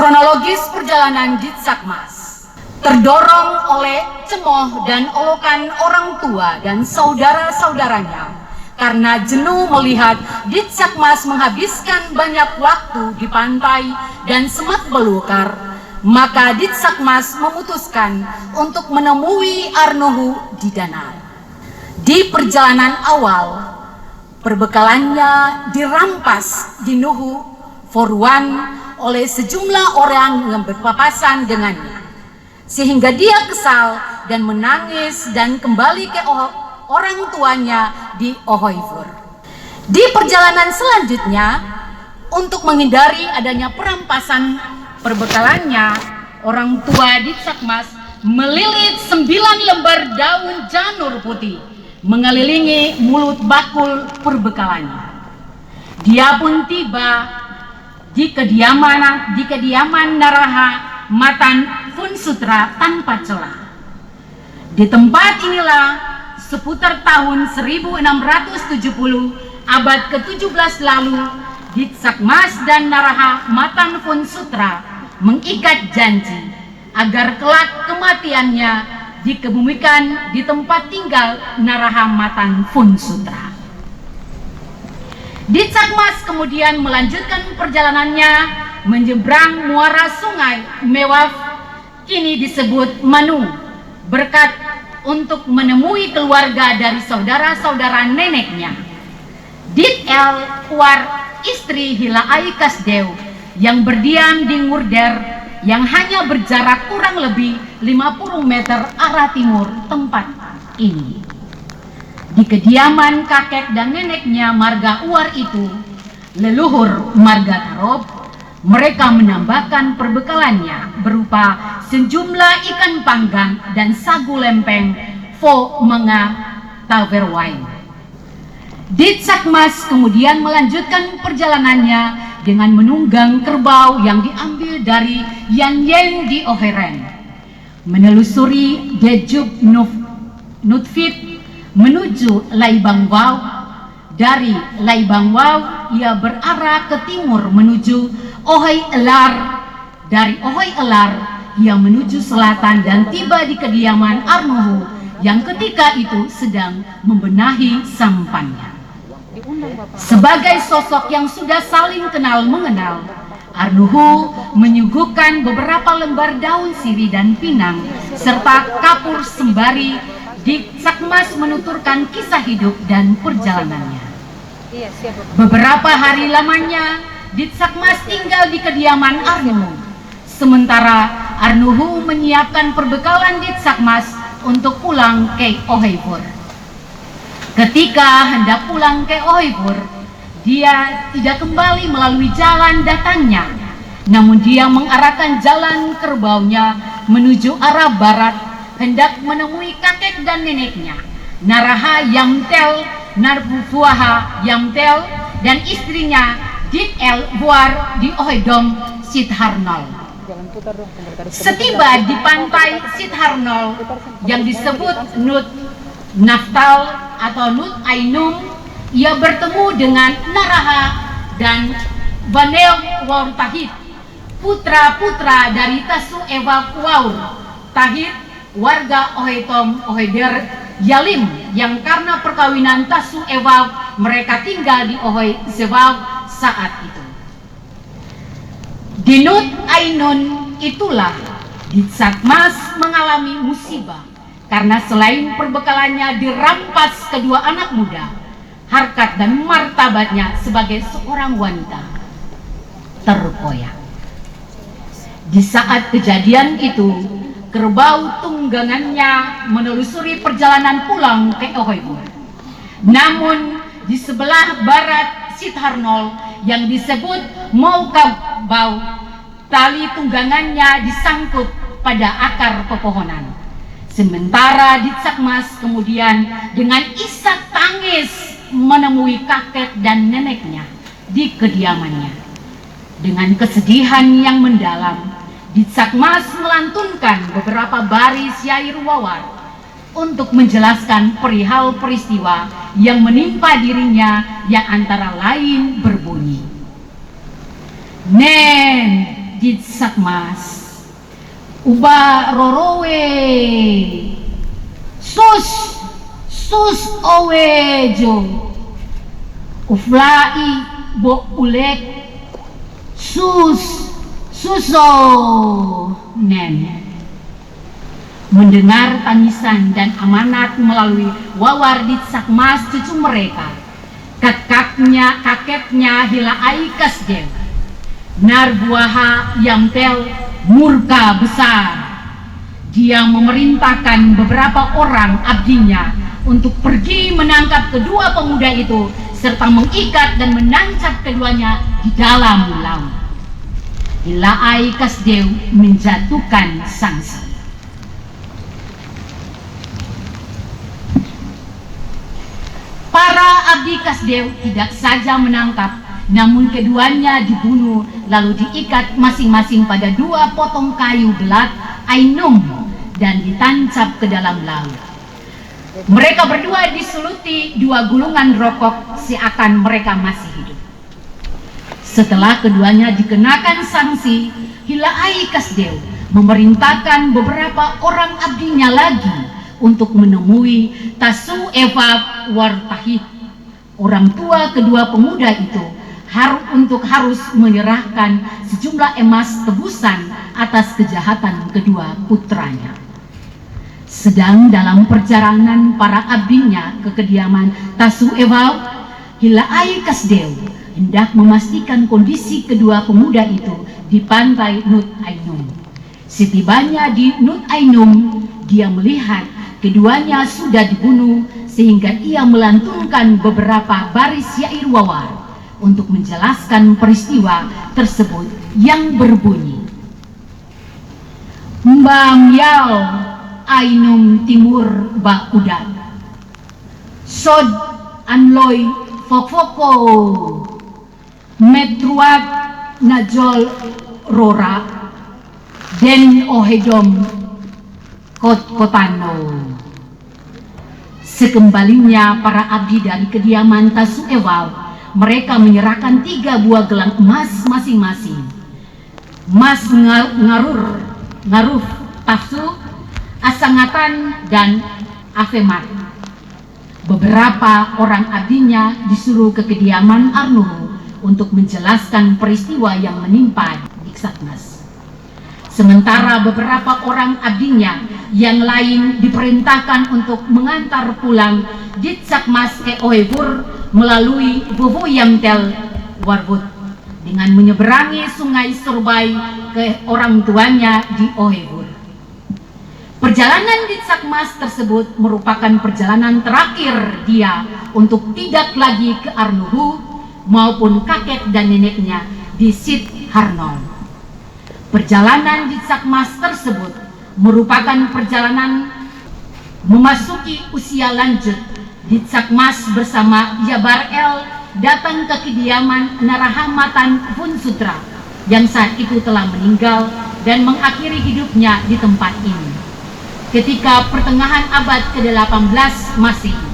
Kronologis perjalanan Ditsakmas terdorong oleh cemoh dan olokan orang tua dan saudara-saudaranya karena jenuh melihat Ditsakmas menghabiskan banyak waktu di pantai dan semak belukar, maka Ditsakmas memutuskan untuk menemui Arnuhu di danau. Di perjalanan awal, perbekalannya dirampas di Nuhu Forwan oleh sejumlah orang yang berpapasan dengannya, sehingga dia kesal dan menangis dan kembali ke orang tuanya di Ohoifur. Di perjalanan selanjutnya, untuk menghindari adanya perampasan perbekalannya, orang tua Ditsakmas melilit 9 lembar daun janur putih mengelilingi mulut bakul perbekalannya. Dia pun tiba di kediaman Naraha Matan Funsutra tanpa celah. Di tempat inilah seputar tahun 1670 abad ke-17 lalu, Ditsakmas dan Naraha Matan Funsutra mengikat janji agar kelak kematiannya dikebumikan di tempat tinggal Naraha Matan Funsutra. Ditsakmas kemudian melanjutkan perjalanannya menyeberang muara sungai Mewaf, kini disebut Manu, berkat untuk menemui keluarga dari saudara-saudara neneknya, Dit El War, istri Hilaai Kasdew, yang berdiam di Ngurder yang hanya berjarak kurang lebih 50 meter arah timur tempat ini. Di kediaman kakek dan neneknya Marga Uar itu, leluhur Marga Tarob, mereka menambahkan perbekalannya berupa sejumlah ikan panggang dan sagu lempeng Fo Menga Taverwain. Ditsakmas kemudian melanjutkan perjalanannya dengan menunggang kerbau yang diambil dari Yan Yen di Oheren, menelusuri Dejub Nutfit menuju Laibangwau. Dari Laibangwau ia berarah ke timur menuju Ohoi Elar. Dari Ohoi Elar ia menuju selatan dan tiba di kediaman Arnuhu yang ketika itu sedang membenahi sampannya. Sebagai sosok yang sudah saling kenal mengenal, Arnuhu menyuguhkan beberapa lembar daun sirih dan pinang serta kapur sembari. Ditsakmas menuturkan kisah hidup dan perjalanannya. Beberapa hari lamanya Ditsakmas tinggal di kediaman Arnuhu, sementara Arnuhu menyiapkan perbekalan Ditsakmas untuk pulang ke Ohoifur. Ketika hendak pulang ke Ohoifur, dia tidak kembali melalui jalan datangnya, namun dia mengarahkan jalan kerbaunya menuju arah barat, hendak menemui kakek dan neneknya, Naraha Yamtel Narbufuaha Yamtel dan istrinya Dit El Buar di Ohedom Sidharnol. Setiba di pantai Sidharnol yang disebut Nut Naftal atau Nut Ainum, ia bertemu dengan Naraha dan Banel Waur Tahit, putra-putra dari Tasu Ewa Waur Tahit, warga Ohetom Oheder Yalim, yang karena perkawinan Tasu Ewaw mereka tinggal di Ohoi Zewaw saat itu. Di Nut Ainun itulah Ditsakmas mengalami musibah karena selain perbekalannya dirampas kedua anak muda, harkat dan martabatnya sebagai seorang wanita terkoyak. Di saat kejadian itu, kerbau tunggangannya menelusuri perjalanan pulang ke Ohoifur. Namun di sebelah barat Sidharnol yang disebut Maukabau, tali tunggangannya disangkut pada akar pepohonan. Sementara Ditsakmas kemudian dengan isak tangis menemui kakek dan neneknya di kediamannya. Dengan kesedihan yang mendalam, Ditsakmas melantunkan beberapa baris syair wawar untuk menjelaskan perihal peristiwa yang menimpa dirinya, yang antara lain berbunyi, Nen Jitsakmas uba rorowe sus owejo uflai bo ulek suso nen. Mendengar tangisan dan amanat melalui wawar Jitsakmas cucu mereka, kakeknya Hilaai Kasdew, Narbuaha Yamtel murka besar. Dia memerintahkan beberapa orang abdinya untuk pergi menangkap kedua pemuda itu serta mengikat dan menancap keduanya di dalam laut. Hilaai Kasdew menjatuhkan sanksi. Para abdi Kasdew tidak saja menangkap, namun keduanya dibunuh lalu diikat masing-masing pada dua potong kayu belat ainum dan ditancap ke dalam laut. Mereka berdua disuluti dua gulungan rokok seakan mereka masih hidup. Setelah keduanya dikenakan sanksi, Hilaai Kasdew memerintahkan beberapa orang abdinya lagi untuk menemui Tasu Eva Wartahid, orang tua kedua pemuda itu, harus menyerahkan sejumlah emas tebusan atas kejahatan kedua putranya. Sedang dalam perjalanan para abdinya ke kediaman Tasu Eva, Hilaai Kasdew hendak memastikan kondisi kedua pemuda itu di pantai Nut Ainum. Setibanya di Nut Ainum, dia melihat keduanya sudah dibunuh sehingga ia melantunkan beberapa baris syair wawar untuk menjelaskan peristiwa tersebut yang berbunyi: Mbam Yao Ainum Timur Ba Udat Sod Anloi Fokfoko Metruat Najol Rora Den Ohedom Kotano. Sekembalinya para abdi dari kediaman Tasu Ewal, mereka menyerahkan 3 buah gelang emas masing-masing. Mas Ngaruf Tafsu, Asangatan, dan Afemat. Beberapa orang abdinya disuruh ke kediaman Arnuhu untuk menjelaskan peristiwa yang menimpa Jitsakmas. Sementara beberapa orang abdinya yang lain diperintahkan untuk mengantar pulang Jitsakmas ke Ohebur melalui Bovo Yamtel Warwut dengan menyeberangi sungai Surbai ke orang tuanya di Ohebur. Perjalanan Jitsakmas tersebut merupakan perjalanan terakhir dia untuk tidak lagi ke Arnuhu maupun kakek dan neneknya di Sit Harnol. Perjalanan Jitsakmas tersebut merupakan perjalanan memasuki usia lanjut. Jitsakmas bersama Yabarel datang ke kediaman Narahamatan Funsutra yang saat itu telah meninggal dan mengakhiri hidupnya di tempat ini ketika pertengahan abad ke-18 Masehi.